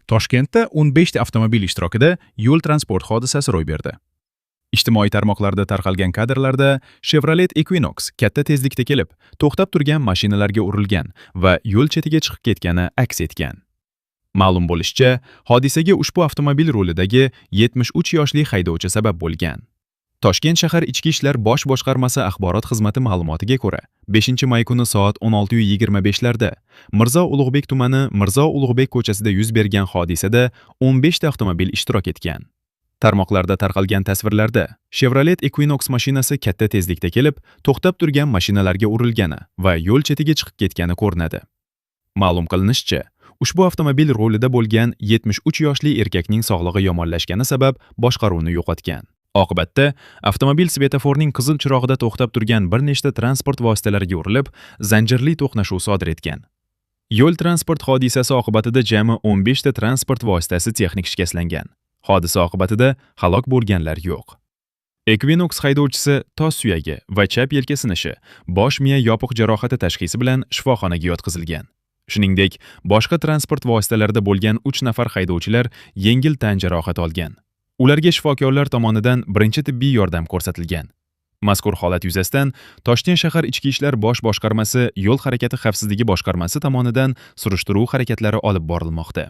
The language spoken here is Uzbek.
Toshkentda 15 ta avtomobil ishtirokida yo'l transport hodisasi ro'y berdi. Ijtimoiy tarmoqlarda tarqalgan kadrlarda Chevrolet Equinox katta tezlikda kelib, to'xtab turgan mashinalarga urilgan va yo'l chetiga chiqib ketgani aks etgan. Ma'lum bo'lishicha, hodisaga ushbu avtomobil rulidagi 73 yoshli haydovchi sabab bo'lgan. Toshkent shahar Ichki ishlar bosh boshqarmasi axborot xizmati ma'lumotiga ko'ra, 5-may kuni soat 16:25 larda Mirzo Ulug'bek tumani Mirzo Ulug'bek ko'chasida yuz bergan hodisada 15 ta avtomobil ishtirok etgan. Tarmoqlarda tarqalgan tasvirlarda Chevrolet Equinox mashinasi katta tezlikda kelib, to'xtab turgan mashinalarga urilgani va yo'l chetiga chiqib ketgani ko'rinadi. Ma'lum qilinishicha, ushbu avtomobil rulida bo'lgan 73 yoshli erkakning sog'lig'i yomonlashgani sabab boshqaruvni yo'qotgan. Oqibatda avtomobil svetoforning qizil chirog'ida to'xtab turgan bir nechta transport vositalariga urilib, zanjirli to'qnashuv sodir etgan. Yo'l transport hodisasi oqibatida jami 15 ta transport vositasi texnik shikastlangan. Hodisa oqibatida halok bo'lganlar yo'q. Equinox haydovchisi tos suyagi va chap yelka sinishi, bosh miya yopiq jarohati tashxisi bilan shifoxonaga yotqizilgan. Shuningdek, boshqa transport vositalarida bo'lgan 3 nafar haydovchilar yengil tan jarohati olgan. Ularga shifokorlar tomonidan birinchi tibbiy yordam ko'rsatilgan. Mazkur holat yuzasidan Toshkent shahar Ichki ishlar bosh boshqarmasi Yo'l harakati xavfsizligi boshqarmasi tomonidan surishtiruv harakatlari olib borilmoqda.